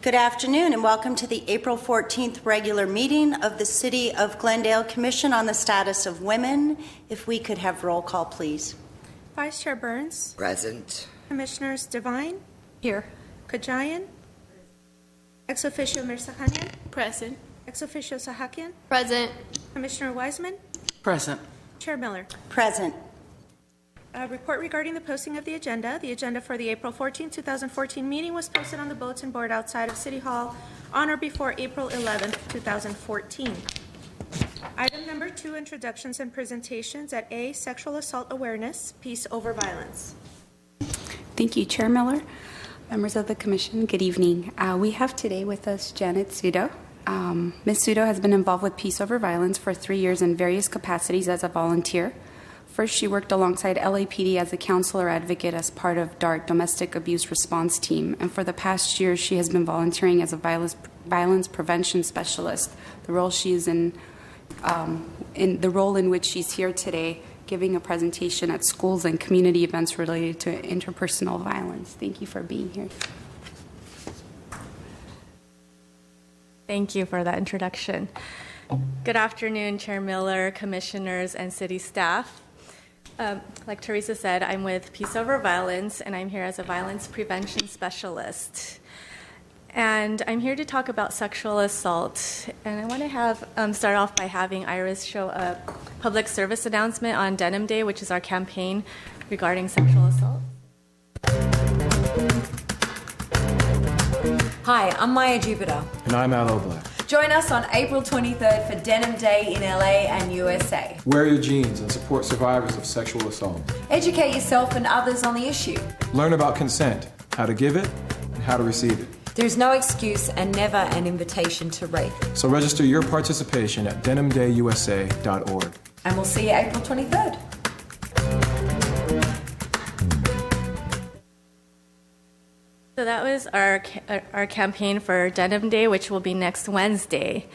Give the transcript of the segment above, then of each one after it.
Good afternoon and welcome to the April 14th regular meeting of the City of Glendale Commission on the Status of Women. If we could have roll call, please. Vice Chair Burns. Present. Commissioners Devine. Here. Kajayan. Ex officio Mirzakhanian. Present. Ex officio Sahakian. Present. Commissioner Wiseman. Present. Chair Miller. Present. Report regarding the posting of the agenda. The agenda for the April 14, 2014 meeting was posted on the bulletin board outside of City Hall on or before April 11, 2014. Item number 2, introductions and presentations at A, sexual assault awareness, peace over violence. Thank you, Chair Miller. Members of the Commission, good evening. We have today with us Janet Sudo. Ms. Sudo has been involved with Peace Over Violence for 3 years in various capacities as a volunteer. First, she worked alongside LAPD as a counselor advocate as part of DART, Domestic Abuse Response Team. And for the past year, she has been volunteering as a violence prevention specialist, the role she is in the role in which she's here today, giving a presentation at schools and community events related to interpersonal violence. Thank you for being here. Thank you for that introduction. Good afternoon, Chair Miller, commissioners, and city staff. Like Teresa said, I'm with Peace Over Violence, and I'm here as a violence prevention specialist. And I'm here to talk about sexual assault. And I want to start off by having Iris show a public service announcement on Denim Day, which is our campaign regarding sexual assault. Hi, I'm Maya Jupiter. And I'm Al Oblak. Join us on April 23rd for Denim Day in LA and USA. Wear your jeans and support survivors of sexual assault. Educate yourself and others on the issue. Learn about consent, how to give it, and how to receive it. There's no excuse and never an invitation to rape. So register your participation at denimdayusa.org. And we'll see you April 23rd. So that was our campaign for Denim Day, which will be next Wednesday.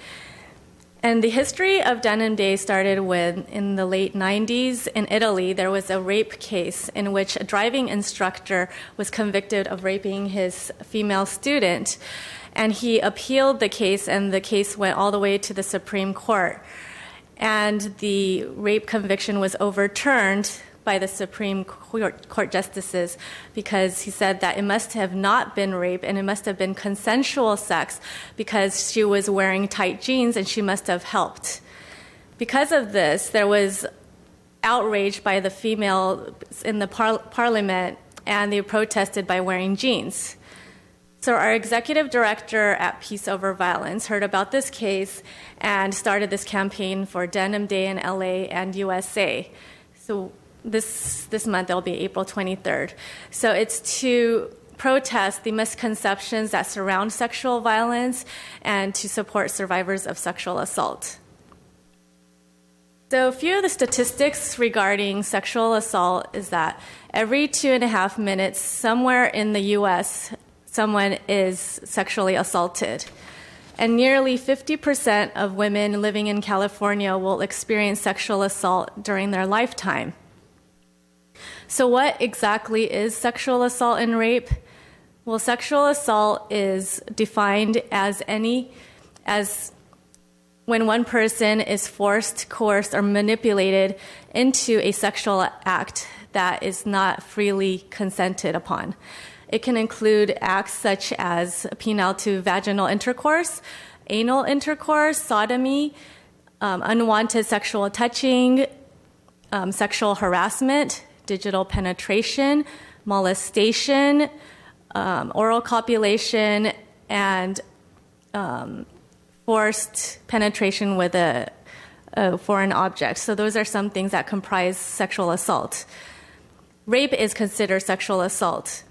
And the history of Denim Day started when, in the late 90s in Italy, there was a rape case in which a driving instructor was convicted of raping his female student. And he appealed the case, and the case went all the way to the Supreme Court. And the rape conviction was overturned by the Supreme Court justices because he said that it must have not been rape and it must have been consensual sex because she was wearing tight jeans and she must have helped. Because of this, there was outrage by the female in the parliament, and they protested by wearing jeans. So our executive director at Peace Over Violence heard about this case and started this campaign for Denim Day in LA and USA. So this month, it'll be April 23rd. So it's to protest the misconceptions that surround sexual violence and to support survivors of sexual assault. So a few of the statistics regarding sexual assault is that every 2.5 minutes, somewhere in the U.S., someone is sexually assaulted. And nearly 50% of women living in California will experience sexual assault during their lifetime. So what exactly is sexual assault and rape? Well, sexual assault is defined as when one person is forced, coerced, or manipulated into a sexual act that is not freely consented upon. It can include acts such as penile to vaginal intercourse, anal intercourse, sodomy, unwanted sexual touching, sexual harassment, digital penetration, molestation, oral copulation, and forced penetration with a foreign object. So those are some things that comprise sexual assault. Rape is considered sexual assault.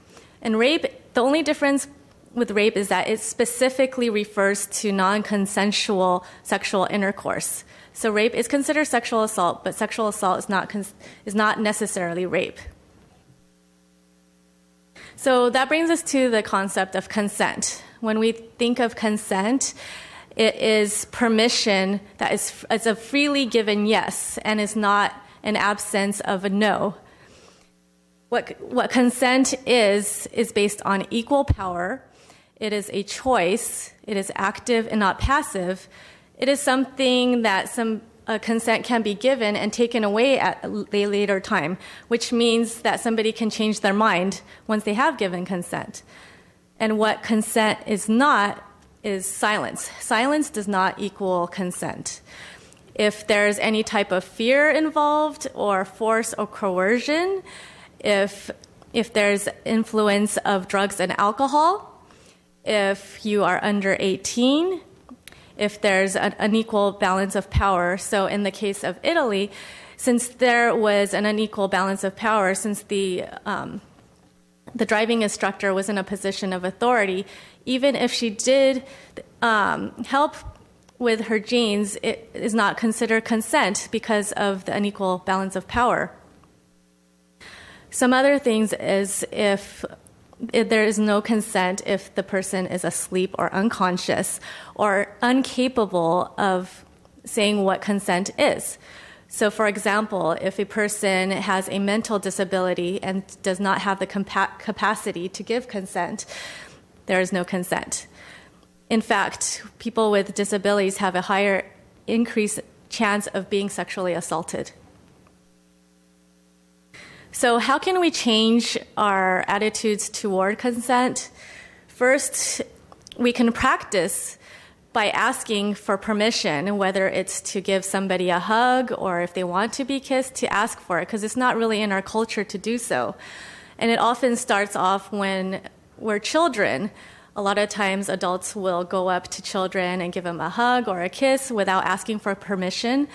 And rape, the only difference with rape is that it specifically refers to non-consensual sexual intercourse. So rape is considered sexual assault, but sexual assault is not necessarily rape. So that brings us to the concept of consent. When we think of consent, it is permission that is a freely given yes and is not an absence of a no. What consent is based on equal power It is a choice. It is active and not passive. It is something that consent can be given and taken away at a later time, which means that somebody can change their mind once they have given consent. And what consent is not is silence. Silence does not equal consent. If there's any type of fear involved or force or coercion, if there's influence of drugs and alcohol, if you are under 18, if there's an unequal balance of power. So in the case of Italy, since there was an unequal balance of power, since the driving instructor was in a position of authority, even if she did help with her genes, it is not considered consent because of the unequal balance of power. Some other things is if there is no consent if the person is asleep or unconscious or incapable of saying what consent is. So, for example, if a person has a mental disability and does not have the capacity to give consent, there is no consent. In fact, people with disabilities have a higher increased chance of being sexually assaulted. So how can we change our attitudes toward consent? First, we can practice by asking for permission, whether it's to give somebody a hug or if they want to be kissed, to ask for it, because it's not really in our culture to do so. And it often starts off when we're children. A lot of times adults will go up to children and give them a hug or a kiss without asking for permission.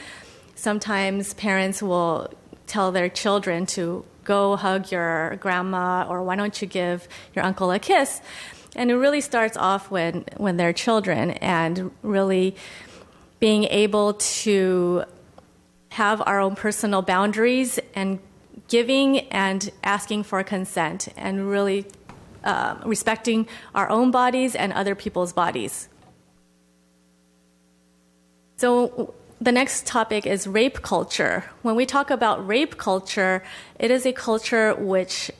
Sometimes parents will tell their children to go hug your grandma, or why don't you give your uncle a kiss? And it really starts off when they're children, and really being able to have our own personal boundaries and giving and asking for consent, and really respecting our own bodies and other people's bodies. So the next topic is rape culture. When we talk about rape culture, it is a culture which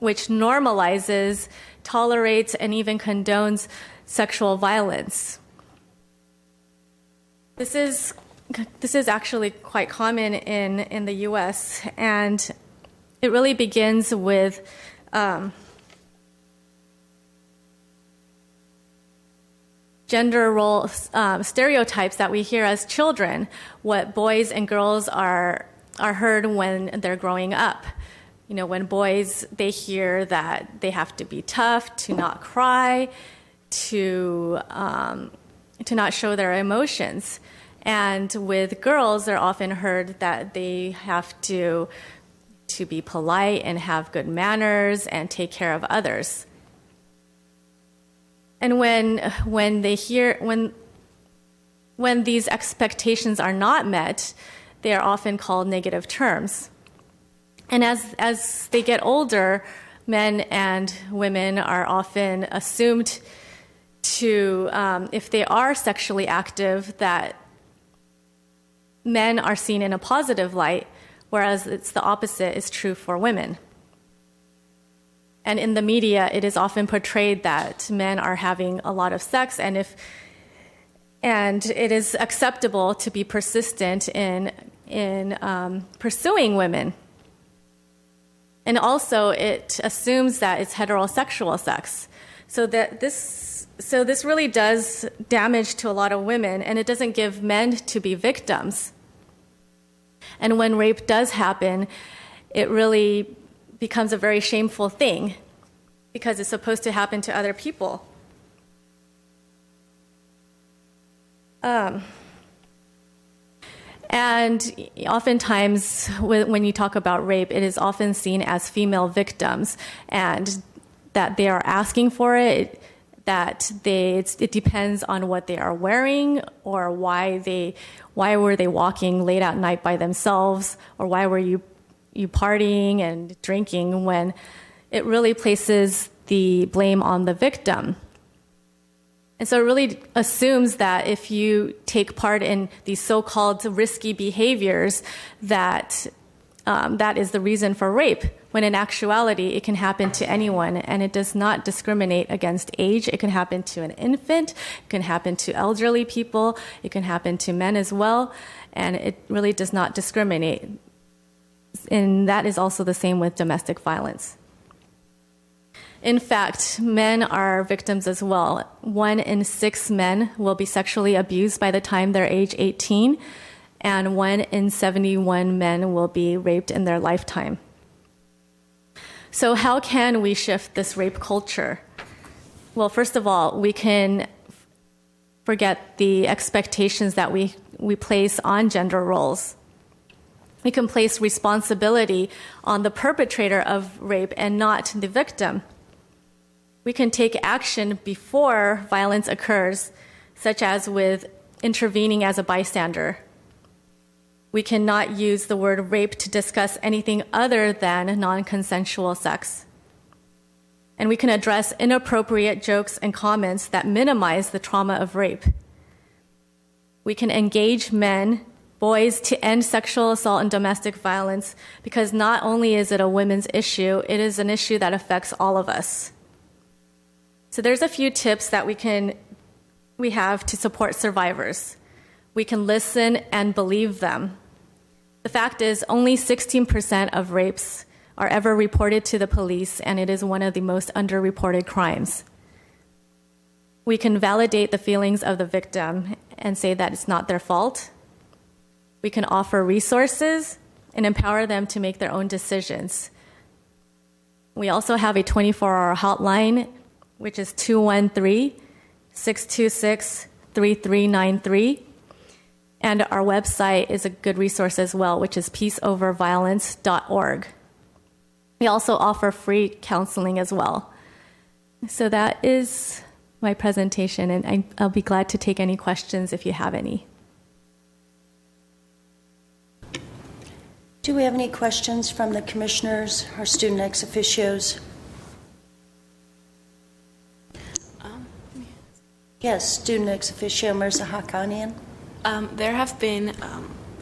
normalizes, tolerates, and even condones sexual violence. This is actually quite common in the U.S., and it really begins with gender role stereotypes that we hear as children, what boys and girls are heard when they're growing up. You know, when boys, they hear that they have to be tough, to not cry, to not show their emotions. And with girls, they're often heard that they have to be polite and have good manners and take care of others. And when these expectations are not met, they are often called negative terms. And as they get older, men and women are often assumed to, if they are sexually active, that men are seen in a positive light, whereas it's the opposite is true for women. And in the media, it is often portrayed that men are having a lot of sex, and it is acceptable to be persistent in pursuing women. And also, it assumes that it's heterosexual sex. So this really does damage to a lot of women, and it doesn't give men to be victims. And when rape does happen, it really becomes a very shameful thing because it's supposed to happen to other people. And oftentimes, when you talk about rape, it is often seen as female victims, and that they are asking for it, that it depends on what they are wearing, or why were they walking late at night by themselves, or why were you partying and drinking, when it really places the blame on the victim. And so it really assumes that if you take part in these so-called risky behaviors, that that is the reason for rape, when in actuality it can happen to anyone, and it does not discriminate against age. It can happen to an infant, it can happen to elderly people, it can happen to men as well, and it really does not discriminate. And that is also the same with domestic violence. In fact, men are victims as well. 1 in 6 men will be sexually abused by the time they're age 18, and 1 in 71 men will be raped in their lifetime. So how can we shift this rape culture? Well, first of all, we can forget the expectations that we place on gender roles. We can place responsibility on the perpetrator of rape and not the victim. We can take action before violence occurs, such as with intervening as a bystander. We cannot use the word rape to discuss anything other than non-consensual sex. And we can address inappropriate jokes and comments that minimize the trauma of rape. We can engage men, boys, to end sexual assault and domestic violence, because not only is it a women's issue, it is an issue that affects all of us. So there's a few tips that we have to support survivors. We can listen and believe them. The fact is, only 16% of rapes are ever reported to the police, and it is one of the most underreported crimes. We can validate the feelings of the victim and say that it's not their fault. We can offer resources and empower them to make their own decisions. We also have a 24-hour hotline, which is 213-626-3393. And our website is a good resource as well, which is peaceoverviolence.org. We also offer free counseling as well. So that is my presentation, and I'll be glad to take any questions if you have any. Do we have any questions from the commissioners or student ex officios? Yes, student ex officio Mirza Haqqanian. There have been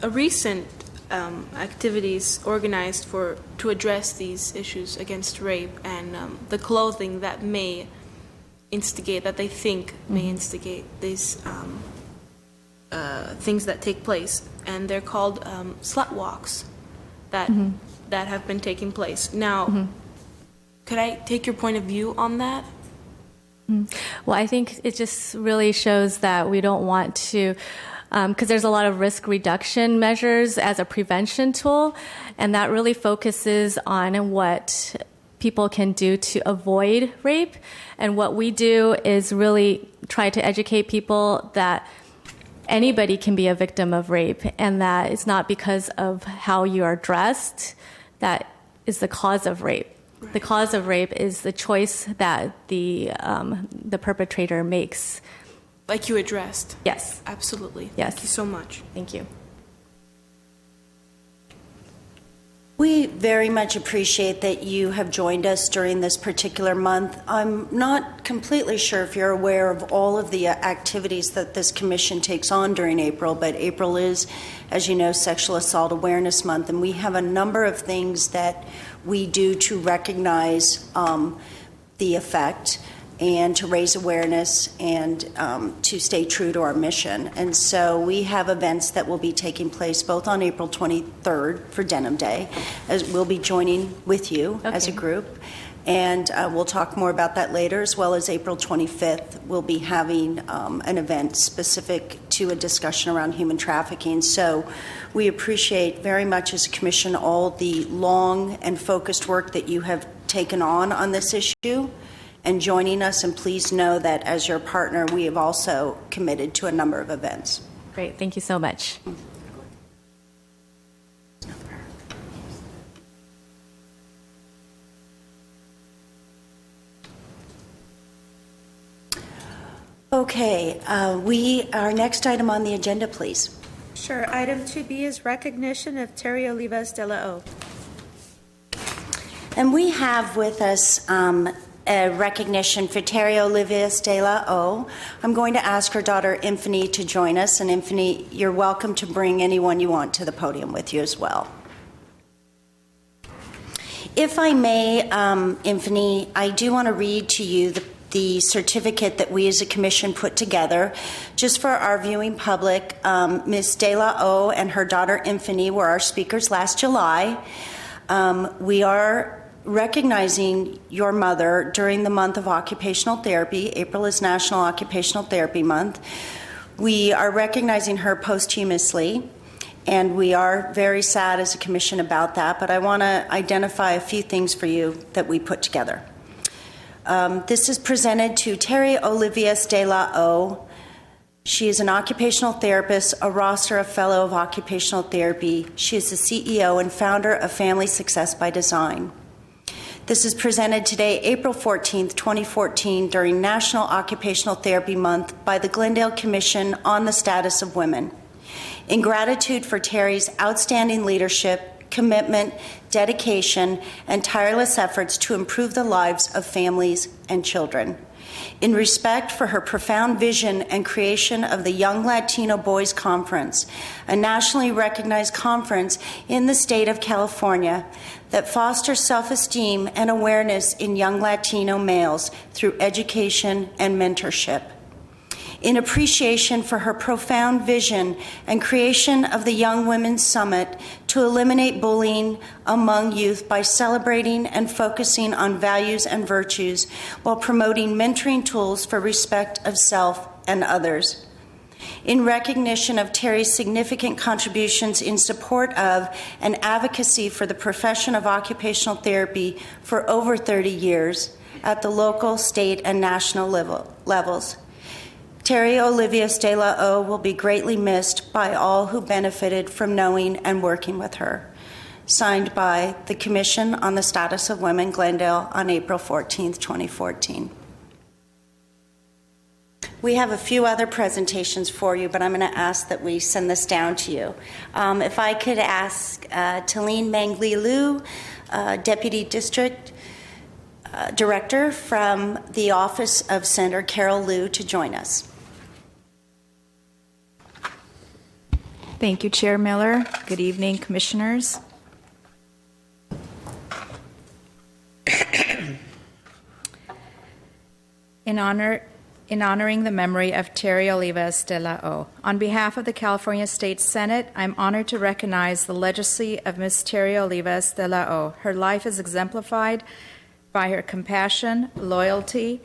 a recent activities organized to address these issues against rape and the clothing that may instigate, that they think may instigate these things that take place, and they're called slut walks that have been taking place. Now, could I take your point of view on that? Well, I think it just really shows that we don't want to, because there's a lot of risk reduction measures as a prevention tool, and that really focuses on what people can do to avoid rape. And what we do is really try to educate people that anybody can be a victim of rape, and that it's not because of how you are dressed that is the cause of rape. The cause of rape is the choice that the perpetrator makes. Like you addressed. Yes. Absolutely. Yes. Thank you so much. Thank you. We very much appreciate that you have joined us during this particular month. I'm not completely sure if you're aware of all of the activities that this commission takes on during April, but April is, as you know, Sexual Assault Awareness Month, and we have a number of things that we do to recognize the effect and to raise awareness and to stay true to our mission. And so we have events that will be taking place both on April 23rd for Denim Day, as we'll be joining with you as a group. And we'll talk more about that later, as well as April 25th, we'll be having an event specific to a discussion around human trafficking. So we appreciate very much as a commission all the long and focused work that you have taken on this issue and joining us, and please know that as your partner, we have also committed to a number of events. Great, thank you so much. Okay, our next item on the agenda, please. Sure. Item 2B is recognition of Terry Olivas de la O. And we have with us a recognition for Terry Olivas de la O. I'm going to ask her daughter, Infinity, to join us. And Infinity, you're welcome to bring anyone you want to the podium with you as well. If I may, Infinity, I do want to read to you the certificate that we as a commission put together. Just for our viewing public, Ms. De La O and her daughter Infinity were our speakers last July. We are recognizing your mother during the month of occupational therapy. April is National Occupational Therapy Month. We are recognizing her posthumously, and we are very sad as a commission about that, but I want to identify a few things for you that we put together. This is presented to Terry Olivias De La O. She is an occupational therapist, a roster fellow of occupational therapy. She is the CEO and founder of Family Success by Design. This is presented today, April 14th, 2014, during National Occupational Therapy Month by the Glendale Commission on the Status of Women. In gratitude for Terry's outstanding leadership, commitment, dedication, and tireless efforts to improve the lives of families and children. In respect for her profound vision and creation of the Young Latino Boys Conference, a nationally recognized conference in the state of California that fosters self-esteem and awareness in young Latino males through education and mentorship. In appreciation for her profound vision and creation of the Young Women's Summit to eliminate bullying among youth by celebrating and focusing on values and virtues while promoting mentoring tools for respect of self and others. In recognition of Terry's significant contributions in support of and advocacy for the profession of occupational therapy for over 30 years at the local, state, and national levels. Terry Olivias De La O will be greatly missed by all who benefited from knowing and working with her. Signed by the Commission on the Status of Women, Glendale, on April 14th, 2014. We have a few other presentations for you, but I'm going to ask that we send this down to you. If I could ask Talene Mangli-Liu, Deputy District Director from the Office of Senator Carol Liu, to join us. Thank you, Chair Miller. Good evening, Commissioners. In honoring the memory of Terry Olivas De La O, on behalf of the California State Senate, I'm honored to recognize the legacy of Ms. Terry Olivas De La O. Her life is exemplified by her compassion, loyalty,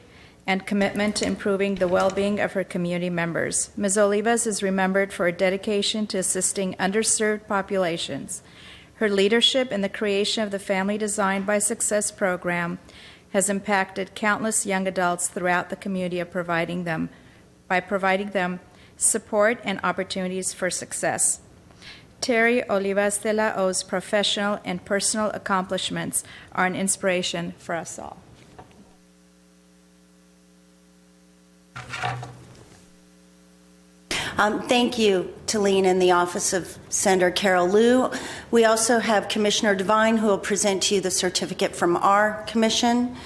and commitment to improving the well-being of her community members. Ms. Olivas is remembered for her dedication to assisting underserved populations. Her leadership in the creation of the Family Design by Success program has impacted countless young adults throughout the community by providing them support and opportunities for success. Terry Olivas De La O's professional and personal accomplishments are an inspiration for us all. Thank you, Talene, and the Office of Senator Carol Liu. We also have Commissioner Devine, who will present to you the certificate from our commission.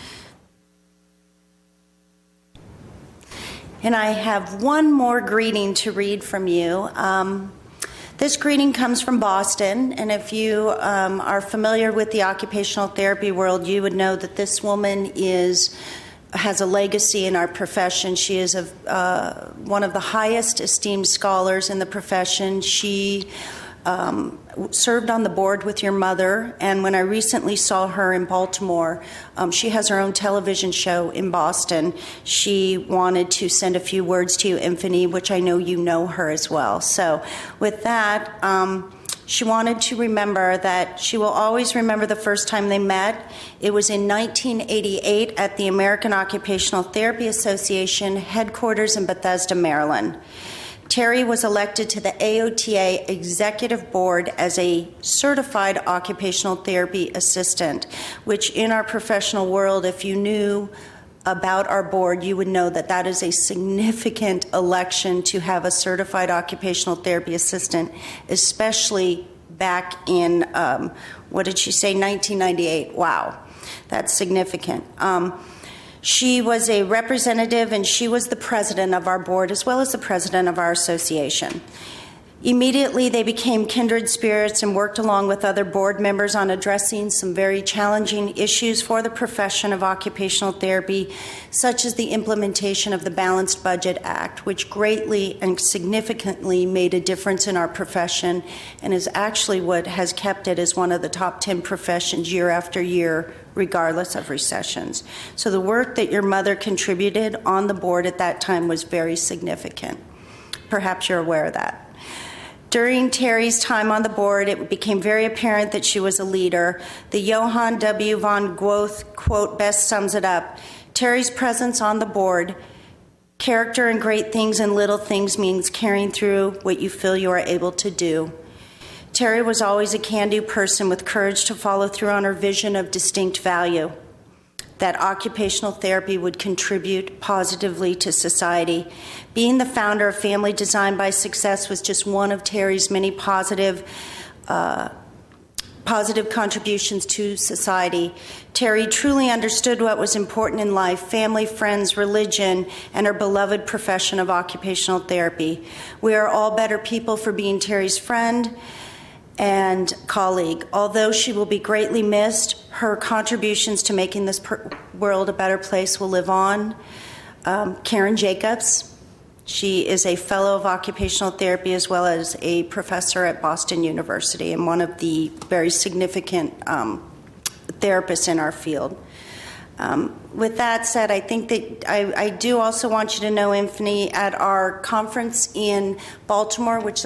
And I have one more greeting to read from you. This greeting comes from Boston, and if you are familiar with the occupational therapy world, you would know that this woman has a legacy in our profession. She is one of the highest esteemed scholars in the profession. She served on the board with your mother, and when I recently saw her in Baltimore, she has her own television show in Boston. She wanted to send a few words to you, Infinity, which I know you know her as well. So with that, she wanted to remember that she will always remember the first time they met. It was in 1988 at the American Occupational Therapy Association headquarters in Bethesda, Maryland. Terry was elected to the AOTA Executive Board as a certified occupational therapy assistant, which in our professional world, if you knew about our board, you would know that that is a significant election to have a certified occupational therapy assistant, especially back in, what did she say, 1998. Wow, that's significant. She was a representative, and she was the president of our board as well as the president of our association. Immediately, they became kindred spirits and worked along with other board members on addressing some very challenging issues for the profession of occupational therapy, such as the implementation of the Balanced Budget Act, which greatly and significantly made a difference in our profession and is actually what has kept it as one of the top 10 professions year after year, regardless of recessions. So the work that your mother contributed on the board at that time was very significant. Perhaps you're aware of that. During Terry's time on the board, it became very apparent that she was a leader. The Johann W. von Goethe quote best sums it up. Terry's presence on the board, character in great things and little things means carrying through what you feel you are able to do. Terry was always a can-do person with courage to follow through on her vision of distinct value, that occupational therapy would contribute positively to society. Being the founder of Family Design by Success was just one of Terry's many positive contributions to society. Terry truly understood what was important in life: family, friends, religion, and her beloved profession of occupational therapy. We are all better people for being Terry's friend and colleague. Although she will be greatly missed, her contributions to making this world a better place will live on. Karen Jacobs, she is a fellow of occupational therapy as well as a professor at Boston University and one of the very significant therapists in our field. With that said, I think that I do also want you to know, Anthony, at our conference in Baltimore, which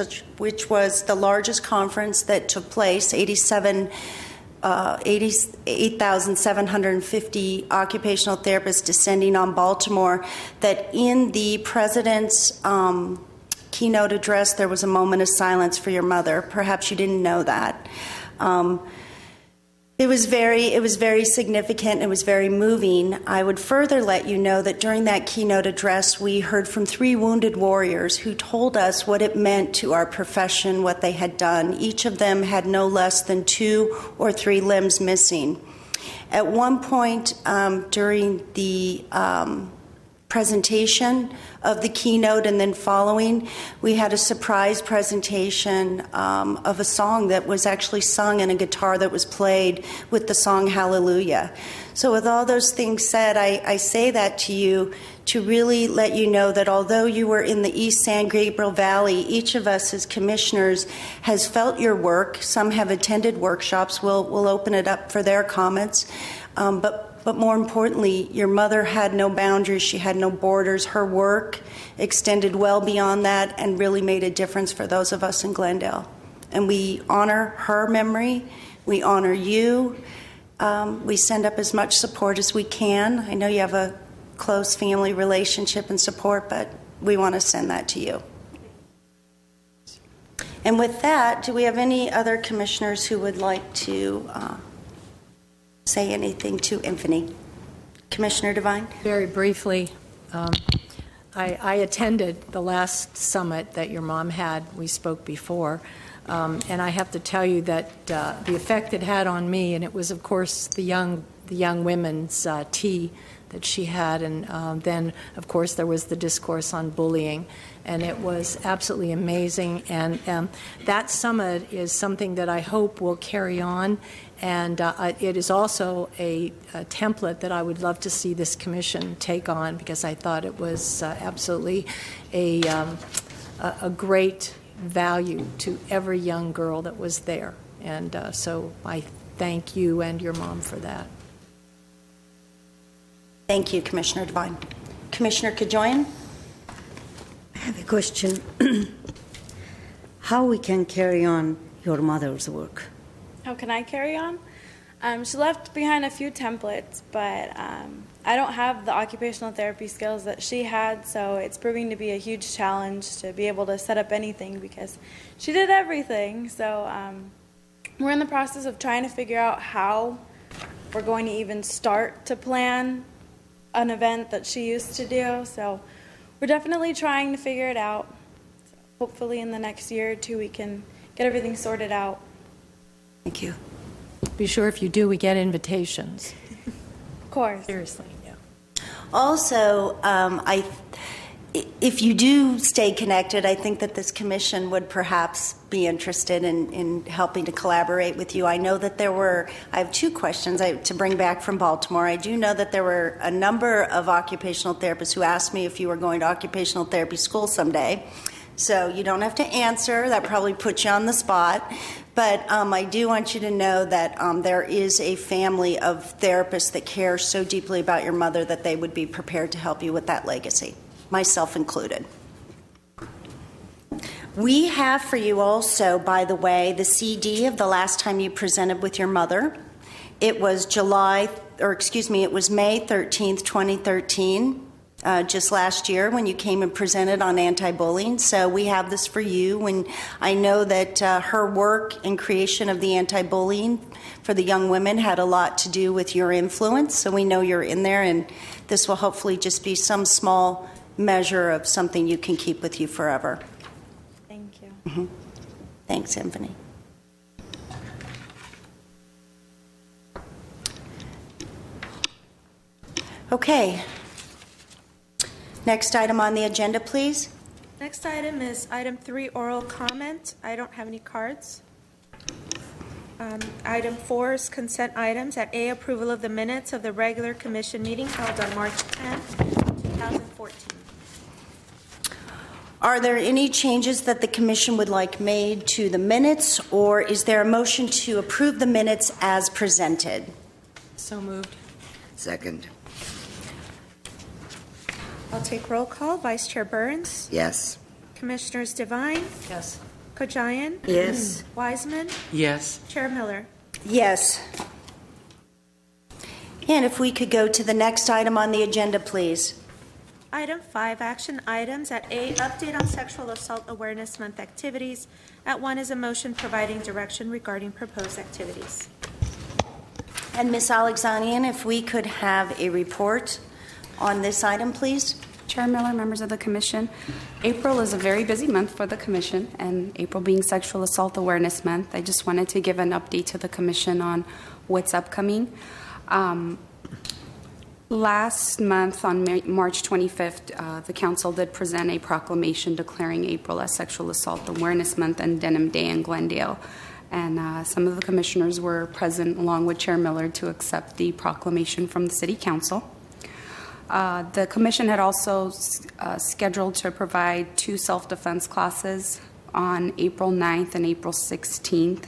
was the largest conference that took place, 8,750 occupational therapists descending on Baltimore, that in the president's keynote address, there was a moment of silence for your mother. Perhaps you didn't know that. It was very significant. It was very moving. I would further let you know that during that keynote address, we heard from 3 wounded warriors who told us what it meant to our profession, what they had done. Each of them had no less than 2 or 3 limbs missing. At one point during the presentation of the keynote and then following, we had a surprise presentation of a song that was actually sung and a guitar that was played with the song Hallelujah. So with all those things said, I say that to you to really let you know that although you were in the East San Gabriel Valley, each of us as commissioners has felt your work. Some have attended workshops. We'll open it up for their comments. But more importantly, your mother had no boundaries. She had no borders. Her work extended well beyond that and really made a difference for those of us in Glendale. And we honor her memory. We honor you. We send up as much support as we can. I know you have a close family relationship and support, but we want to send that to you. And with that, do we have any other commissioners who would like to say anything to Anthony? Commissioner Devine? Very briefly, I attended the last summit that your mom had. We spoke before. And I have to tell you that the effect it had on me, and it was, of course, the young women's tea that she had, and then, of course, there was the discourse on bullying, and it was absolutely amazing. And that summit is something that I hope will carry on, and it is also a template that I would love to see this commission take on, because I thought it was absolutely a great value to every young girl that was there. And so I thank you and your mom for that. Thank you, Commissioner Devine. Commissioner Kajoyan? I have a question. How we can carry on your mother's work? How can I carry on? She left behind a few templates, but I don't have the occupational therapy skills that she had, so it's proving to be a huge challenge to be able to set up anything because she did everything. So we're in the process of trying to figure out how we're going to even start to plan an event that she used to do. So we're definitely trying to figure it out. So hopefully in the next year or two we can get everything sorted out. Thank you. Be sure if you do, we get invitations. Of course. Seriously, yeah. Also, if you do stay connected, I think that this commission would perhaps be interested in helping to collaborate with you. I know that I have two questions to bring back from Baltimore. I do know that there were a number of occupational therapists who asked me if you were going to occupational therapy school someday. So you don't have to answer. That probably puts you on the spot. But I do want you to know that there is a family of therapists that care so deeply about your mother that they would be prepared to help you with that legacy, myself included. We have for you also, by the way, the CD of the last time you presented with your mother. It was it was May 13th, 2013, just last year when you came and presented on anti-bullying. So we have this for you. And I know that her work in creation of the anti-bullying for the young women had a lot to do with your influence. So we know you're in there, and this will hopefully just be some small measure of something you can keep with you forever. Thank you. Mm-hmm. Thanks, Anthony. Okay. Next item on the agenda, please. Next item is item 3, oral comment. I don't have any cards. Item 4 is consent items. At A, approval of the minutes of the regular commission meeting held on March 10th, 2014. Are there any changes that the commission would like made to the minutes, or is there a motion to approve the minutes as presented? So moved. Second. I'll take roll call. Vice Chair Burns. Yes. Commissioners Devine. Yes. Kojayan. Yes. Wiseman. Yes. Chair Miller. Yes. And if we could go to the next item on the agenda, please. Item 5, action items. At A, update on Sexual Assault Awareness Month activities. At 1 is a motion providing direction regarding proposed activities. And Ms. Alexanian, if we could have a report on this item, please. Chair Miller, members of the Commission, April is a very busy month for the Commission, and April being Sexual Assault Awareness Month, I just wanted to give an update to the Commission on what's upcoming. Last month, on March 25th, the Council did present a proclamation declaring April as Sexual Assault Awareness Month and Denim Day in Glendale. And some of the Commissioners were present, along with Chair Miller, to accept the proclamation from the City Council. The Commission had also scheduled to provide 2 self-defense classes on April 9th and April 16th.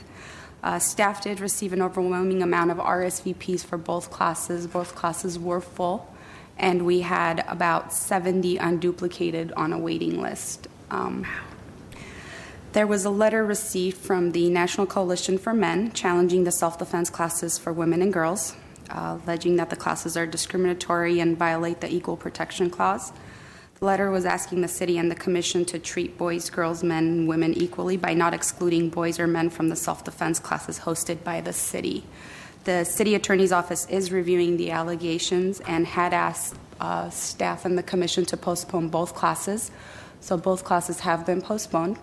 Staff did receive an overwhelming amount of RSVPs for both classes. Both classes were full, and we had about 70 unduplicated on a waiting list. There was a letter received from the National Coalition for Men challenging the self-defense classes for women and girls, alleging that the classes are discriminatory and violate the Equal Protection Clause. The letter was asking the City and the Commission to treat boys, girls, men, and women equally by not excluding boys or men from the self-defense classes hosted by the City. The City Attorney's Office is reviewing the allegations and had asked staff and the Commission to postpone both classes. So both classes have been postponed.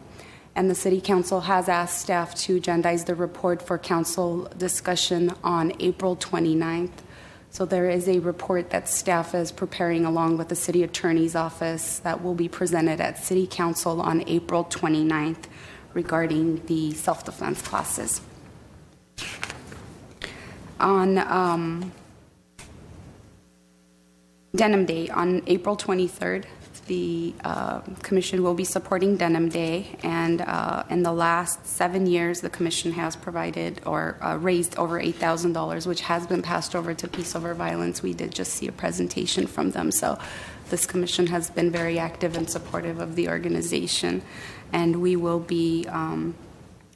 And the City Council has asked staff to agendize the report for Council discussion on April 29th. So there is a report that staff is preparing along with the City Attorney's Office that will be presented at City Council on April 29th regarding the self-defense classes. On Denim Day, on April 23rd, the Commission will be supporting Denim Day, and in the last 7 years, the Commission has provided or raised over $8,000, which has been passed over to Peace Over Violence. We did just see a presentation from them, so this Commission has been very active and supportive of the organization, and we will be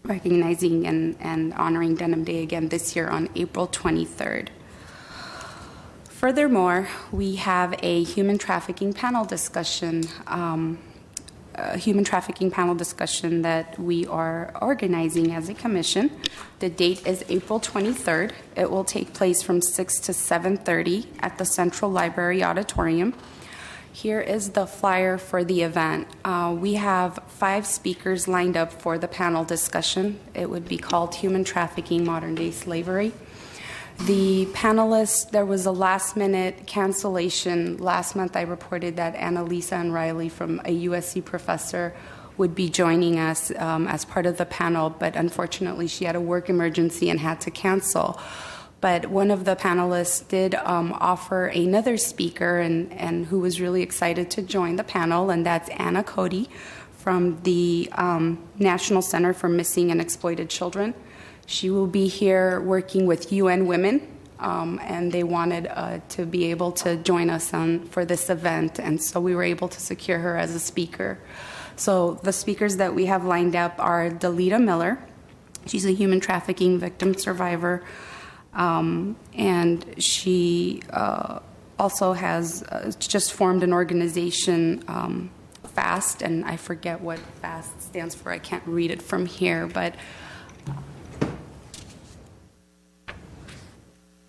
recognizing and honoring Denim Day again this year on April 23rd. Furthermore, we have a human trafficking panel discussion, that we are organizing as a commission. The date is April 23rd. It will take place from 6 to 7:30 at the Central Library Auditorium. Here is the flyer for the event. We have 5 speakers lined up for the panel discussion. It would be called Human Trafficking, Modern Day Slavery. The panelists, there was a last-minute cancellation. Last month, I reported that Annalisa and Riley from a USC professor would be joining us as part of the panel, but unfortunately, she had a work emergency and had to cancel. But one of the panelists did offer another speaker and who was really excited to join the panel, and that's Anna Cody from the National Center for Missing and Exploited Children. She will be here working with UN Women, and they wanted to be able to join us for this event, and so we were able to secure her as a speaker. So the speakers that we have lined up are Dalita Miller. She's a human trafficking victim survivor, and she also has just formed an organization, FAST, and I forget what FAST stands for. I can't read it from here, but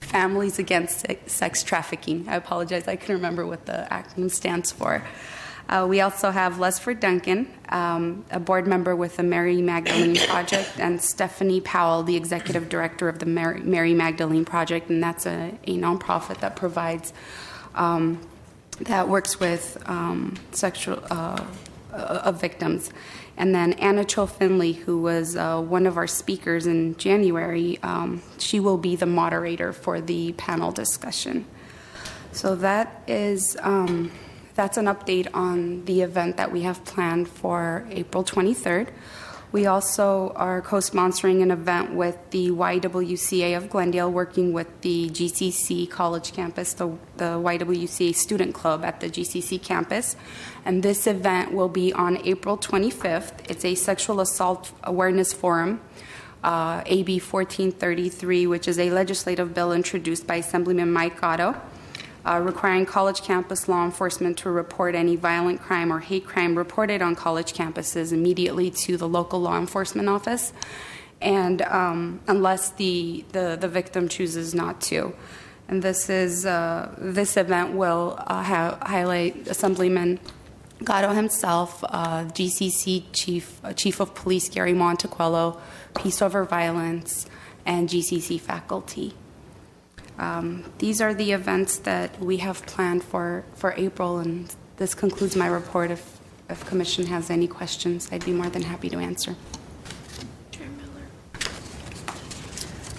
Families Against Sex Trafficking. I apologize, I couldn't remember what the acronym stands for. We also have Lesford Duncan, a board member with the Mary Magdalene Project, and Stephanie Powell, the executive director of the Mary Magdalene Project, and that's a nonprofit that provides, that works with sexual victims. And then Anna Cho Finley, who was one of our speakers in January, she will be the moderator for the panel discussion. So that is, that's an update on the event that we have planned for April 23rd. We also are co-sponsoring an event with the YWCA of Glendale, working with the GCC college campus, the YWCA student club at the GCC campus. And this event will be on April 25th. It's a sexual assault awareness forum, AB 1433, which is a legislative bill introduced by Assemblyman Mike Gatto, requiring college campus law enforcement to report any violent crime or hate crime reported on college campuses immediately to the local law enforcement office, and unless the victim chooses not to. And this event will highlight Assemblyman Gatto himself, GCC Chief of Police Gary Montequello, Peace Over Violence, and GCC faculty. These are the events that we have planned for April, and this concludes my report. If Commission has any questions, I'd be more than happy to answer. Chair Miller.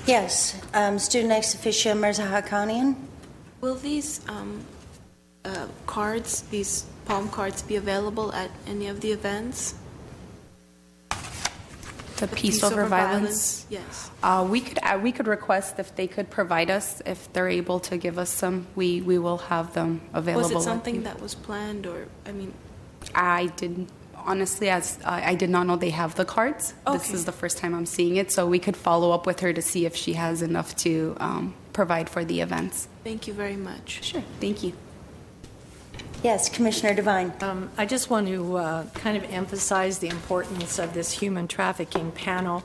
Yes, student ex officio Mirza Haqqanian. Will these cards, these palm cards, be available at any of the events? The Peace Over Violence? Yes. We could request if they could provide us, if they're able to give us some, we will have them available. Was it something that was planned, or, I mean? I didn't, honestly, I did not know they have the cards. Okay. This is the first time I'm seeing it, so we could follow up with her to see if she has enough to provide for the events. Thank you very much. Sure, thank you. Yes, Commissioner Devine. I just want to kind of emphasize the importance of this human trafficking panel.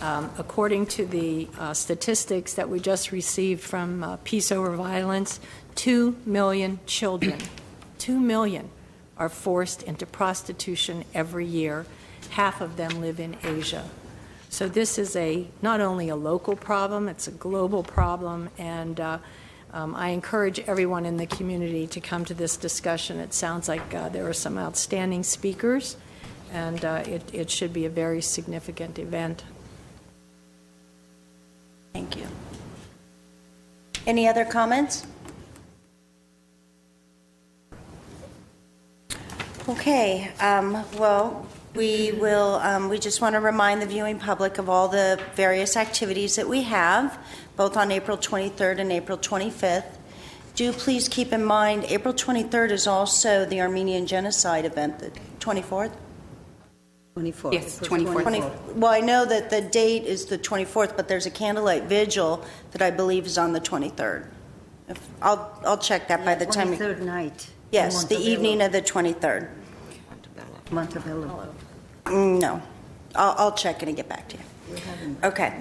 According to the statistics that we just received from Peace Over Violence, 2 million children, 2 million, are forced into prostitution every year. Half of them live in Asia. So this is not only a local problem, it's a global problem, and I encourage everyone in the community to come to this discussion. It sounds like there are some outstanding speakers, and it should be a very significant event. Thank you. Any other comments? Okay, well, we just want to remind the viewing public of all the various activities that we have, both on April 23rd and April 25th. Do please keep in mind, April 23rd is also the Armenian Genocide event, the 24th? 24th. Yes, 24th. Well, I know that the date is the 24th, but there's a candlelight vigil that I believe is on the 23rd. I'll check that by the time. 23rd night. Yes, the evening of the 23rd. Montebello. No, I'll check it and get back to you. Okay.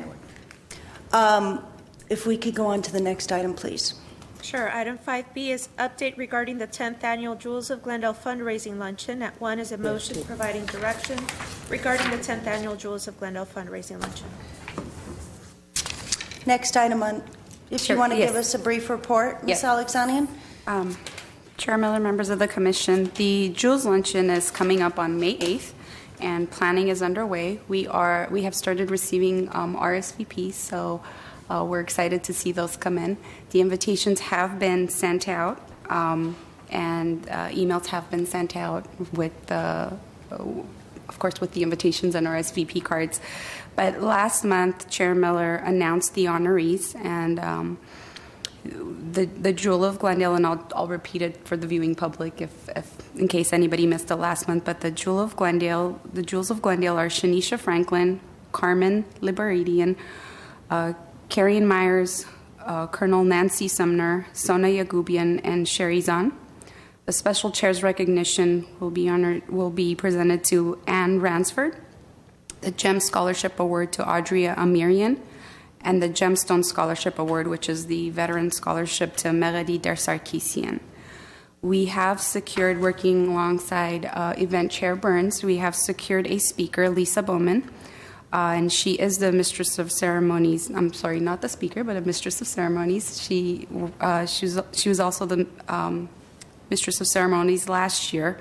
If we could go on to the next item, please. Sure. Item 5B is update regarding the 10th annual Jewels of Glendale fundraising luncheon. At 1 is a motion providing direction regarding the 10th annual Jewels of Glendale fundraising luncheon. Next item on, If Sure, you want to yes. give us a brief report, Ms. Yes. Alexanian? Chair Miller, members of the commission, the Jules Luncheon is coming up on May 8th, and planning is underway. We have started receiving RSVPs, so we're excited to see those come in. The invitations have been sent out, and emails have been sent out with of course, with the invitations and RSVP cards. But last month, Chair Miller announced the honorees, and the Jewel of Glendale, and I'll repeat it for the viewing public if in case anybody missed it last month, but the Jewels of Glendale are Shanisha Franklin, Carmen Liberadian, Carrie Myers, Colonel Nancy Sumner, Sona Yagubian, and Sherry Zahn. The special chair's recognition will be presented to Anne Ransford, the GEM Scholarship Award to Audria Amirian, and the Gemstone Scholarship Award, which is the Veteran Scholarship to Meredi Dersarkisian. We have secured, working alongside Event Chair Burns, we have secured a speaker, Lisa Bowman, and she is the Mistress of Ceremonies. I'm sorry, not the speaker, but a Mistress of Ceremonies. She was also the Mistress of Ceremonies last year.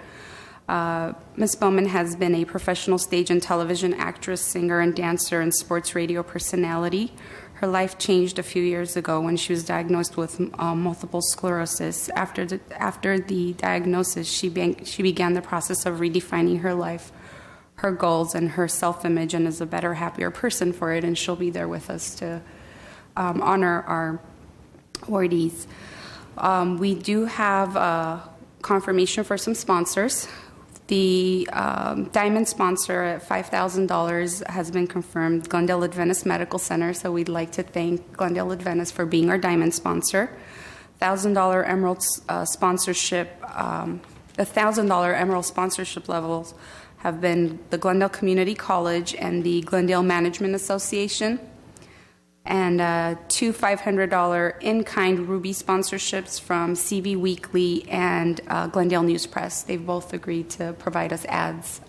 Ms. Bowman has been a professional stage and television actress, singer, and dancer, and sports radio personality. Her life changed a few years ago when she was diagnosed with multiple sclerosis. After the diagnosis, she began the process of redefining her life, her goals, and her self-image, and is a better, happier person for it, and she'll be there with us to honor our awardees. We do have confirmation for some sponsors. The diamond sponsor at $5,000 has been confirmed, Glendale Adventist Medical Center, so we'd like to thank Glendale Adventist for being our diamond sponsor. $1,000 Emerald sponsorship, the $1,000 Emerald sponsorship levels have been the Glendale Community College and the Glendale Management Association, and two $500 in-kind Ruby sponsorships from CV Weekly and Glendale News Press. They've both agreed to provide us ads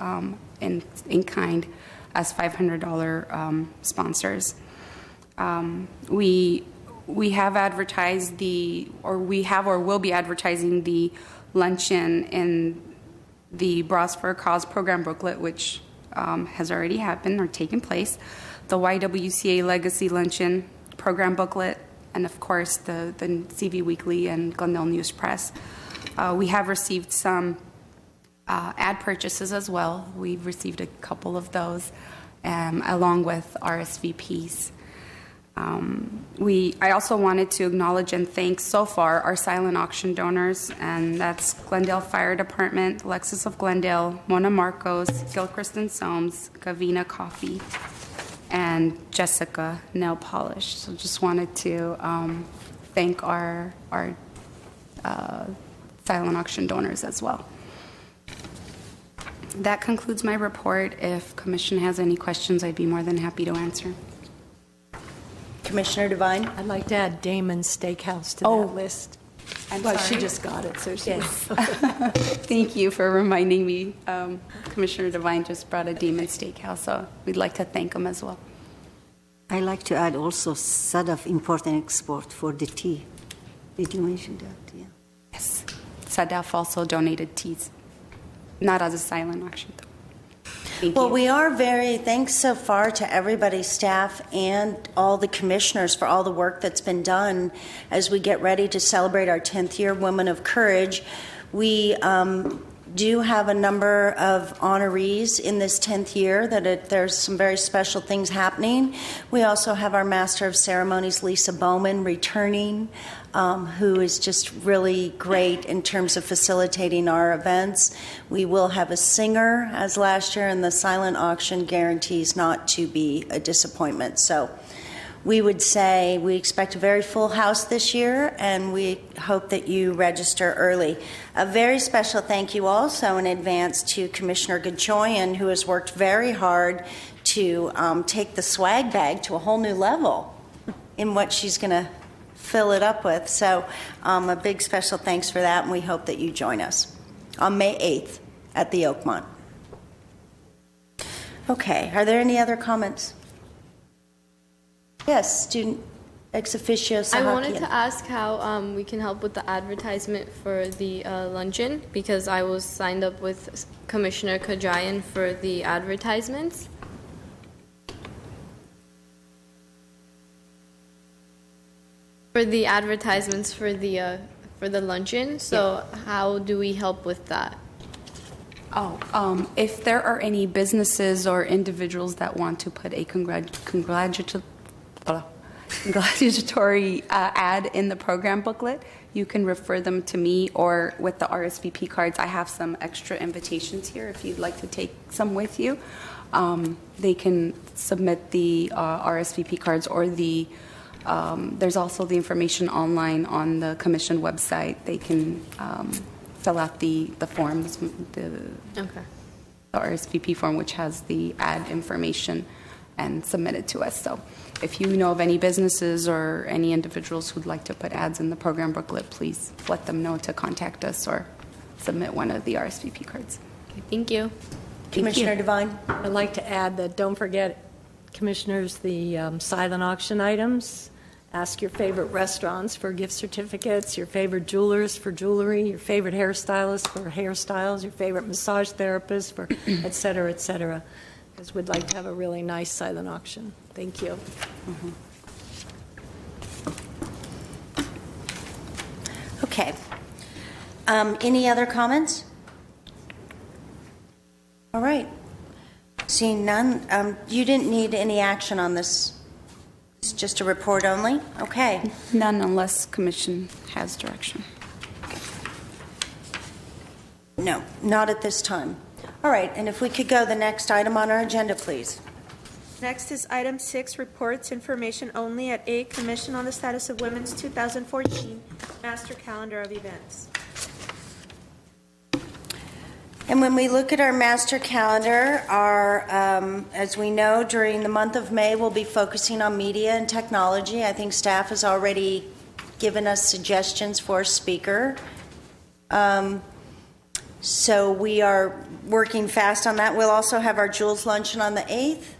in kind as $500 sponsors. We have advertised or will be advertising the luncheon in the Bras for a Cause program booklet, which has already happened or taken place, the YWCA Legacy Luncheon program booklet, and of course the CV Weekly and Glendale News Press. We have received some ad purchases as well. We've received a couple of those, along with RSVPs. I also wanted to acknowledge and thank so far our silent auction donors, and that's Glendale Fire Department, Lexus of Glendale, Mona Marcos, Gilchrist and Soames, Gavina Coffee, and Jessica Nail Polish. So just wanted to thank our silent auction donors as well. That concludes my report. If Commission has any questions, I'd be more than happy to answer. Commissioner Devine? I'd like to add Damon's Steakhouse to that list. I'm Well, sorry. she just got it, so she. Yes. Thank you for reminding me. Commissioner Devine just brought a Demon Steakhouse, so we'd like to thank them as well. I like to add also Sadaf important export for the tea. Did you mention that? Yeah. Yes. Sadaf also donated teas, not as a silent auction, though. Thank Well, you. we are thanks so far to everybody, staff, and all the commissioners for all the work that's been done as we get ready to celebrate our 10th year Women of Courage. We do have a number of honorees in this 10th year there's some very special things happening. We also have our Master of Ceremonies, Lisa Bowman, returning, who is just really great in terms of facilitating our events. We will have a singer as last year, and the silent auction guarantees not to be a disappointment. So we would say we expect a very full house this year, and we hope that you register early. A very special thank you also in advance to Commissioner Gachoyan, who has worked very hard to take the swag bag to a whole new level in what she's going to fill it up with. So a big special thanks for that, and we hope that you join us on May 8th at the Oakmont. Okay, are there any other comments? Yes, Student ex officio I Sahakian. wanted to ask how we can help with the advertisement for the luncheon, because I was signed up with Commissioner Kajayan for the advertisements. For the advertisements for the luncheon, so how do we help with that? If there are any businesses or individuals that want to put a congratulatory ad in the program booklet, you can refer them to me, or with the RSVP cards, I have some extra invitations here if you'd like to take some with you. They can submit the RSVP cards, or there's also the information online on the commission website. They can fill out the forms, the RSVP form, which has the ad information, and submit it to us. So if you know of any businesses or any individuals who'd like to put ads in the program booklet, please let them know to contact us or submit one of the RSVP cards. Okay, thank you. Commissioner Devine? I'd like to add that don't forget, Commissioners, the silent auction items. Ask your favorite restaurants for gift certificates, your favorite jewelers for jewelry, your favorite hairstylists for hairstyles, your favorite massage therapists for et cetera, because we'd like to have a really nice silent auction. Thank you. Okay. Any other comments? All right. Seeing none, you didn't need any action on this. It's just a report only? Okay. None unless Commission has direction. No, not at this time. All right, and if we could go the next item on our agenda, please. Next is item 6, reports, information only at A, Commission on the Status of Women's 2014 Master Calendar of Events. And when we look at our master calendar, as we know, during the month of May, we'll be focusing on media and technology. I think staff has already given us suggestions for a speaker. So we are working fast on that. We'll also have our Jules Luncheon on the 8th,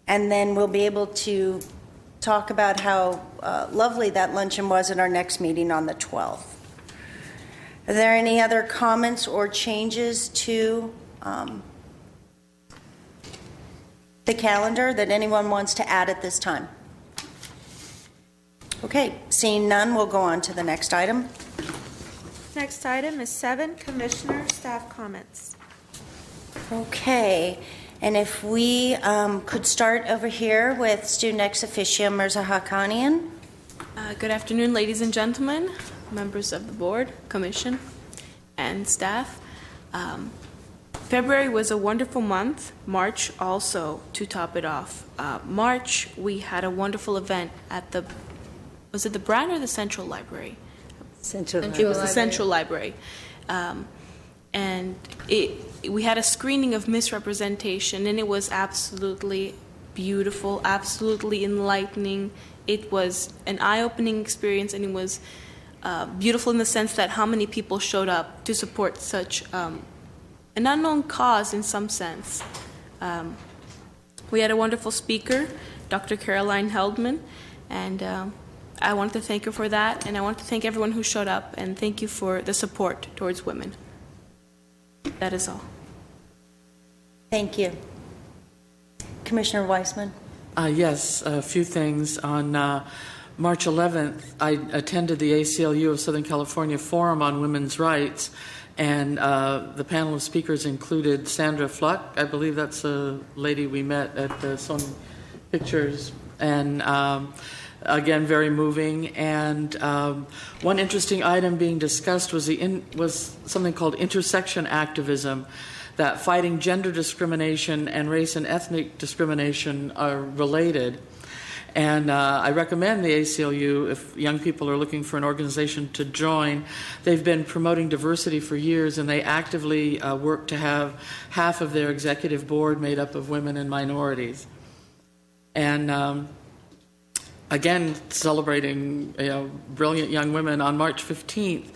and then we'll be able to talk about how lovely that luncheon was at our next meeting on the 12th. Are there any other comments or changes to the calendar that anyone wants to add at this time? Okay, seeing none, we'll go on to the next item. Next item is 7, Commissioner Staff Comments. Okay, and if we could start over here with Student Ex Officio Mirza Haqqanian. Good afternoon, ladies and gentlemen, members of the board, commission, and staff. February was a wonderful month. March also, to top it off. March, we had a wonderful event at was it the Brand or the Central Library? It was the Central Library. And we had a screening of misrepresentation, and it was absolutely beautiful, absolutely enlightening. It was an eye-opening experience, and it was beautiful in the sense that how many people showed up to support such an unknown cause in some sense. We had a wonderful speaker, Dr. Caroline Heldman, and I want to thank her for that, and I want to thank everyone who showed up, and thank you for the support towards women. That is all. Thank you. Commissioner Weissman. Yes, a few things. On March 11th, I attended the ACLU of Southern California Forum on Women's Rights, and the panel of speakers included Sandra Fluck. I believe that's a lady we met at the Sony Pictures, and again, very moving. And one interesting item being discussed was something called intersection activism, that fighting gender discrimination and race and ethnic discrimination are related. And I recommend the ACLU if young people are looking for an organization to join. They've been promoting diversity for years, and they actively work to have half of their executive board made up of women and minorities. And again, celebrating brilliant young women, on March 15th,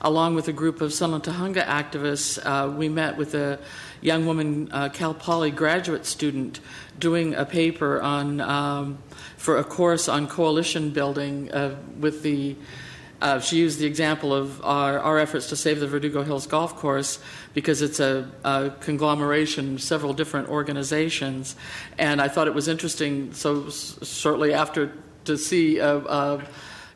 along with a group of Salantahunga activists, we met with a young woman, Cal Poly graduate student, doing a paper on for a course on coalition building with the. She used the example of our efforts to save the Verdugo Hills Golf Course because it's a conglomeration of several different organizations. And I thought it was interesting, so shortly after, to see a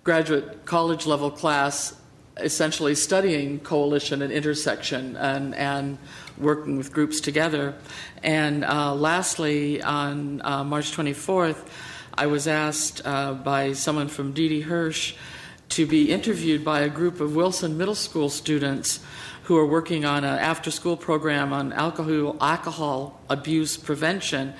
graduate college level class essentially studying coalition and intersection and working with groups together. And lastly, on March 24th, I was asked by someone from D.D. Hirsch to be interviewed by a group of Wilson Middle School students who are working on an after-school program on alcohol abuse prevention.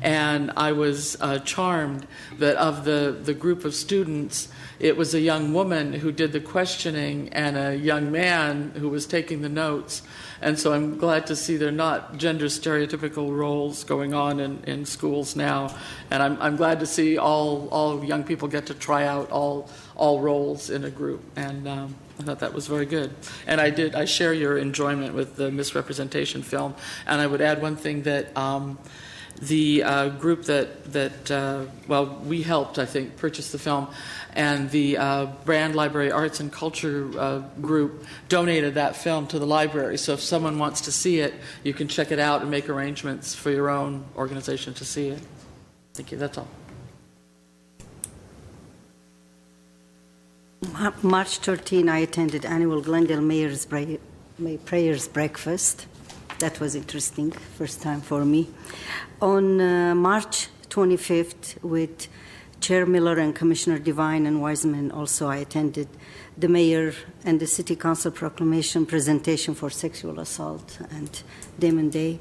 And I was charmed that of the group of students, it was a young woman who did the questioning and a young man who was taking the notes. And so I'm glad to see there are not gender stereotypical roles going on in schools now. And I'm glad to see all young people get to try out all roles in a group. And I thought that was very good. And I share your enjoyment with the misrepresentation film. And I would add one thing that the group that we helped, I think, purchase the film, and the Brand Library Arts and Culture group donated that film to the library. So if someone wants to see it, you can check it out and make arrangements for your own organization to see it. Thank you. That's all. March 13, I attended annual Glendale Mayor's Prayers Breakfast. That was interesting, first time for me. On March 25th, with Chair Miller and Commissioner Devine and Wiseman, also I attended the Mayor and the City Council proclamation presentation for sexual assault and Damon Day.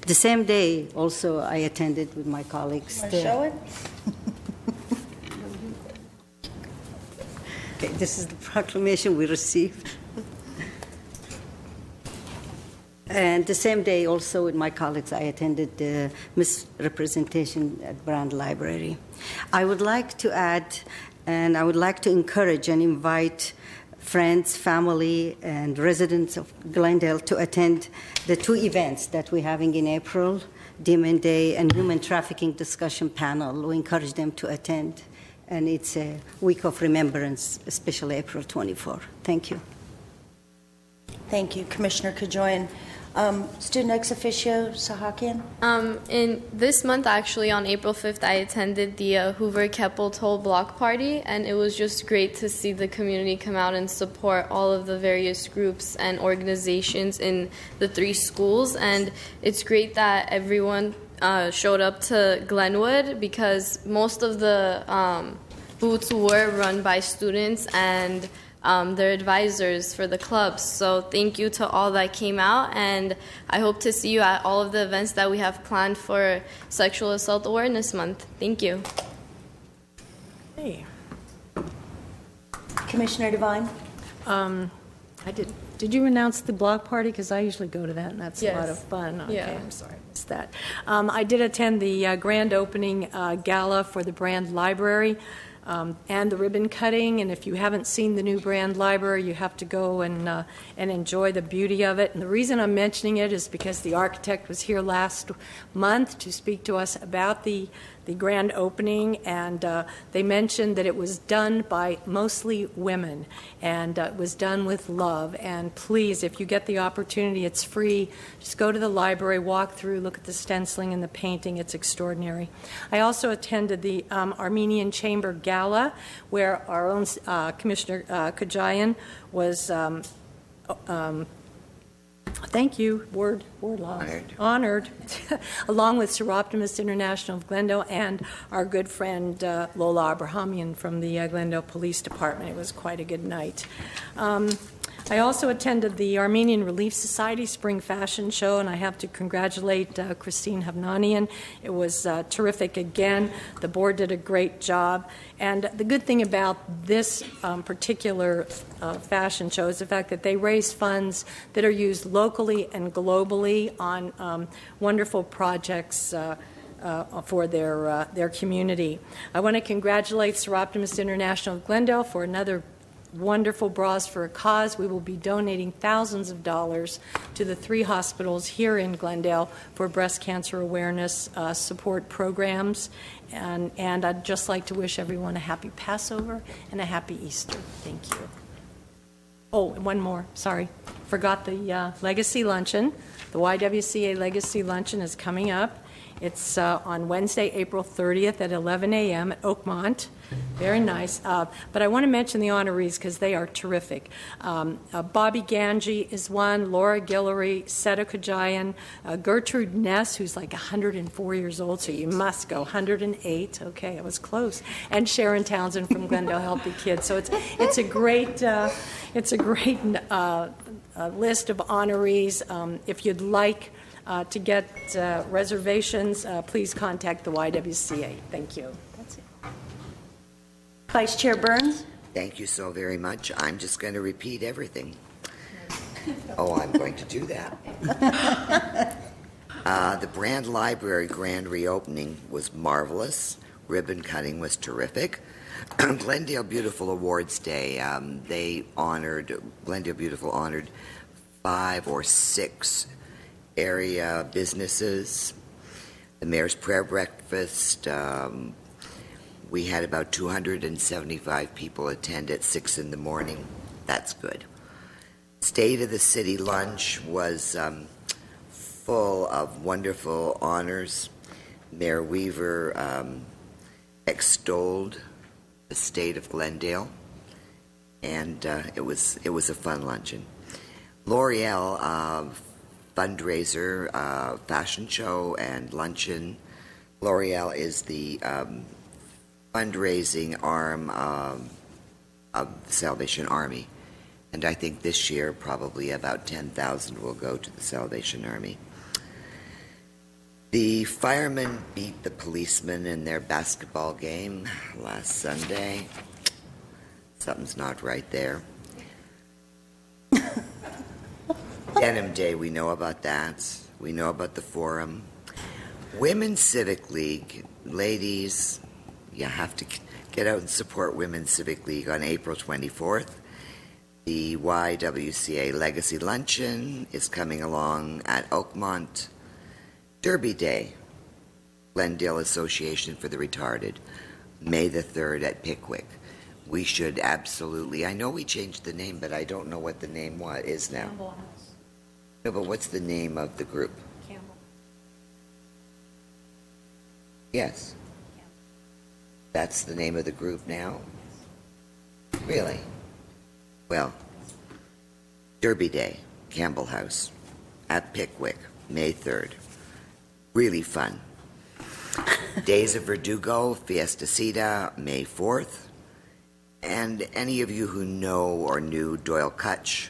The same day, also, I attended with my colleagues. Want to show it? Okay, this is the proclamation we received. And the same day, also with my colleagues, I attended the misrepresentation at Brand Library. I would like to add, and I would like to encourage and invite friends, family, and residents of Glendale to attend the two events that we're having in April, Demon Day and Human Trafficking Discussion Panel. We encourage them to attend, and it's a week of remembrance, especially April 24. Thank you. Thank you, Commissioner Kajoyan. Student ex officio Sahakian? In this month, actually, on April 5th, I attended the Hoover Keppel Toll Block Party, and it was just great to see the community come out and support all of the various groups and organizations in the three schools. And it's great that everyone showed up to Glenwood, because most of the booths were run by students and their advisors for the clubs. So thank you to all that came out, and I hope to see you at all of the events that we have planned for Sexual Assault Awareness Month. Thank you. Hey. Commissioner Devine? I did you announce the block party? Because I usually go to that, and that's Yes. a lot of fun. Okay, Yeah. I'm sorry, I missed that. I did attend the grand opening gala for the Brand Library and the ribbon cutting. And if you haven't seen the new Brand Library, you have to go and enjoy the beauty of it. And the reason I'm mentioning it is because the architect was here last month to speak to us about the grand opening, and they mentioned that it was done by mostly women, and it was done with love. And please, if you get the opportunity, it's free. Just go to the library, walk through, look at the stenciling and the painting. It's extraordinary. I also attended the Armenian Chamber Gala, where our own Commissioner Kajayan was thank you, word lost. Honored. Along with Seroptimus International of Glendale and our good friend Lola Abrahamian from the Glendale Police Department. It was quite a good night. I also attended the Armenian Relief Society Spring Fashion Show, and I have to congratulate Christine Havnanian. It was terrific again. The board did a great job. And the good thing about this particular fashion show is the fact that they raise funds that are used locally and globally on wonderful projects for their community. I want to congratulate Seroptimus International of Glendale for another wonderful Bras for a Cause. We will be donating thousands of dollars to the 3 hospitals here in Glendale for breast cancer awareness support programs. And I'd just like to wish everyone a happy Passover and a happy Easter. Thank you. Oh, and one more, sorry. Forgot the Legacy Luncheon. The YWCA Legacy Luncheon is coming up. It's on Wednesday, April 30th at 11 a.m. at Oakmont. Very nice. But I want to mention the honorees because they are terrific. Bobby Ganji is one, Laura Guillory, Seta Kajayan, Gertrude Ness, who's like 104 years old, so you must go, 108. Okay, it was close. And Sharon Townsend from Glendale Healthy Kids. So it's a great list of honorees. If you'd like to get reservations, please contact the YWCA. Thank you. That's it. Vice Chair Burns? Thank you so very much. I'm just going to repeat everything. Oh, I'm going to do that. The Brand Library grand reopening was marvelous. Ribbon cutting was terrific. Glendale Beautiful Awards Day, Glendale Beautiful honored 5 or 6 area businesses. The Mayor's Prayer Breakfast, we had about 275 people attend at 6 in the morning. That's good. State of the City lunch was full of wonderful honors. Mayor Weaver extolled the state of Glendale, and it was a fun luncheon. L'Oreal fundraiser, fashion show, and luncheon. L'Oreal is the fundraising arm of the Salvation Army, and I think this year probably about 10,000 will go to the Salvation Army. The firemen beat the policemen in their basketball game last Sunday. Something's not right there. Denim Day, we know about that. We know about the forum. Women's Civic League, ladies, you have to get out and support Women's Civic League on April 24th. The YWCA Legacy Luncheon is coming along at Oakmont. Derby Day, Glendale Association for the Retarded, May the 3rd at Pickwick. We should absolutely, I know we changed the name, but I don't know what the name is now. Campbell House. No, but what's the name of the group? Campbell. Yes. Campbell. That's the name of the group now? Really? Well, Derby Day, Campbell House at Pickwick, May 3rd. Really fun. Days of Verdugo, Fiestacita, May 4th. And any of you who know or knew Doyle Kutch,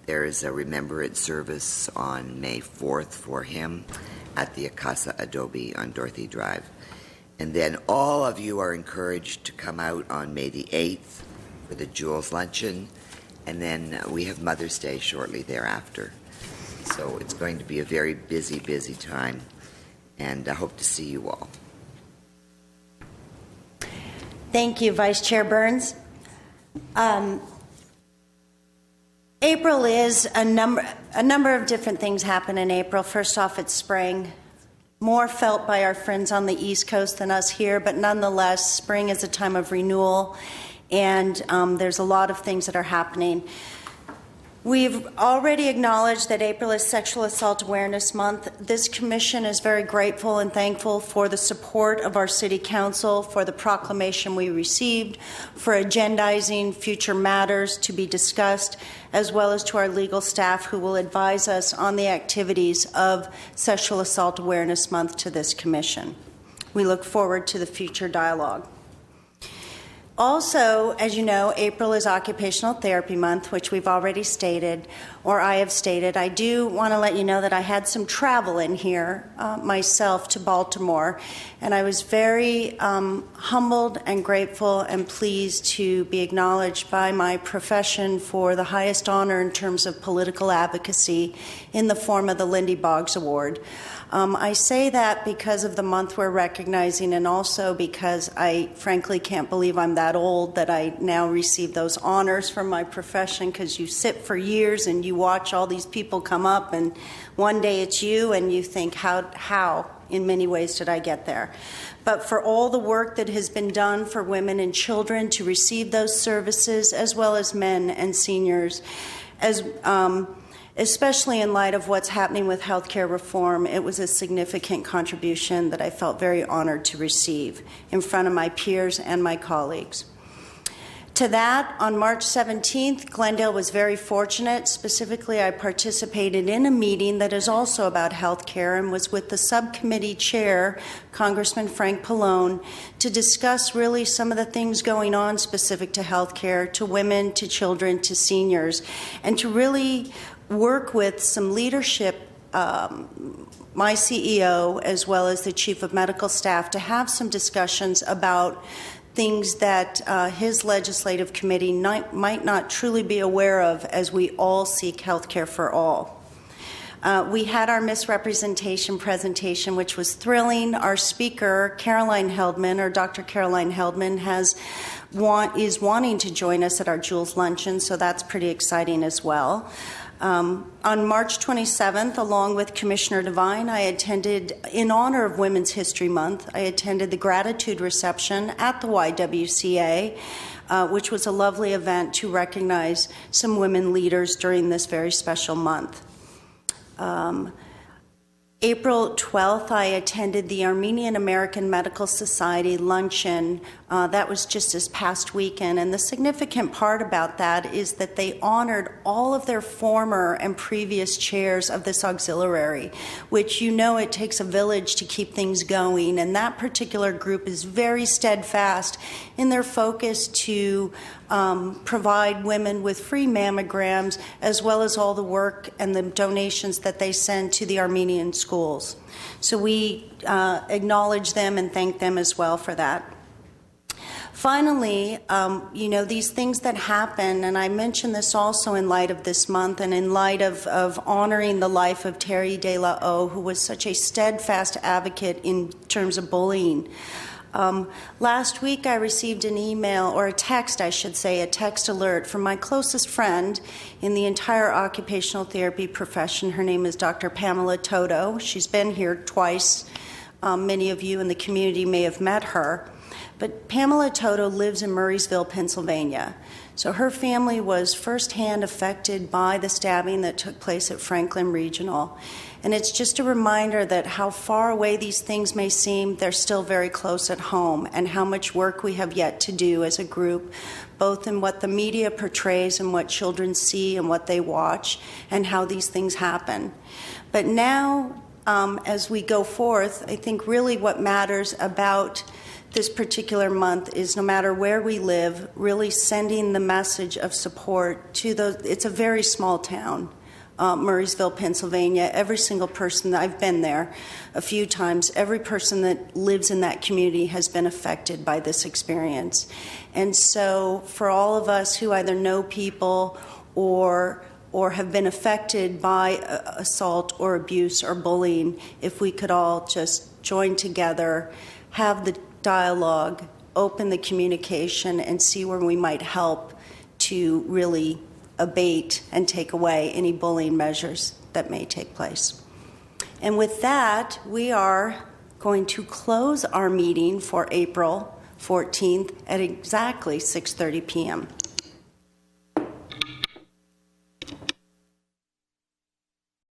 there is a remembrance service on May 4th for him at the Acasa Adobe on Dorothy Drive. And then all of you are encouraged to come out on May the 8th for the Jules Luncheon. And then we have Mother's Day shortly thereafter. So it's going to be a very busy, busy time. And I hope to see you all. Thank you, Vice Chair Burns. April is a number of different things happen in April. First off, it's spring. More felt by our friends on the East Coast than us here, but nonetheless, spring is a time of renewal, and there's a lot of things that are happening. We've already acknowledged that April is Sexual Assault Awareness Month. This commission is very grateful and thankful for the support of our City Council, for the proclamation we received, for agendizing future matters to be discussed, as well as to our legal staff who will advise us on the activities of Sexual Assault Awareness Month to this commission. We look forward to the future dialogue. Also, as you know, April is Occupational Therapy Month, which we've already stated. or I have stated. I do want to let you know that I had some travel in here myself to Baltimore, and I was very humbled and grateful and pleased to be acknowledged by my profession for the highest honor in terms of political advocacy in the form of the Lindy Boggs Award. I say that because of the month we're recognizing, and also because I frankly can't believe I'm that old that I now receive those honors from my profession, because you sit for years and you watch all these people come up, and one day it's you and you think, how in many ways did I get there? But for all the work that has been done for women and children to receive those services, as well as men and seniors, especially in light of what's happening with healthcare reform, it was a significant contribution that I felt very honored to receive in front of my peers and my colleagues. To that, on March 17th, Glendale was very fortunate. Specifically, I participated in a meeting that is also about healthcare and was with the subcommittee chair, Congressman Frank Pallone, to discuss really some of the things going on specific to healthcare, to women, to children, to seniors, and to really work with some leadership, my CEO as well as the Chief of Medical Staff, to have some discussions about things that his legislative committee might not truly be aware of as we all seek health care for all. We had our misrepresentation presentation, which was thrilling. Our speaker, Caroline Heldman, or Dr. Caroline Heldman, is wanting to join us at our Jules Luncheon, so that's pretty exciting as well. On March 27th, along with Commissioner Devine, I attended, in honor of Women's History Month, I attended the gratitude reception at the YWCA, which was a lovely event to recognize some women leaders during this very special month. April 12th, I attended the Armenian American Medical Society luncheon. That was just this past weekend, and the significant part about that is that they honored all of their former and previous chairs of this auxiliary, which, you know, it takes a village to keep things going, and that particular group is very steadfast in their focus to provide women with free mammograms, as well as all the work and the donations that they send to the Armenian schools. So we acknowledge them and thank them as well for that. Finally, you know, these things that happen, and I mention this also in light of this month and in light of honoring the life of Terry De La O, who was such a steadfast advocate in terms of bullying. Last week I received an email, or a text, I should say, a text alert from my closest friend in the entire occupational therapy profession. Her name is Dr. Pamela Toto. She's been here twice. Many of you in the community may have met her. But Pamela Toto lives in Murraysville, Pennsylvania. So her family was firsthand affected by the stabbing that took place at Franklin Regional. And it's just a reminder that how far away these things may seem, they're still very close at home, and how much work we have yet to do as a group, both in what the media portrays and what children see and what they watch, and how these things happen. But now, as we go forth, I think really what matters about this particular month is, no matter where we live, really sending the message of support to those. It's a very small town, Murraysville, Pennsylvania. Every single person, I've been there a few times, every person that lives in that community has been affected by this experience. And so for all of us who either know people or have been affected by assault or abuse or bullying, if we could all just join together, have the dialogue, open the communication, and see where we might help to really abate and take away any bullying measures that may take place. And with that, we are going to close our meeting for April 14th at exactly 6:30 p.m.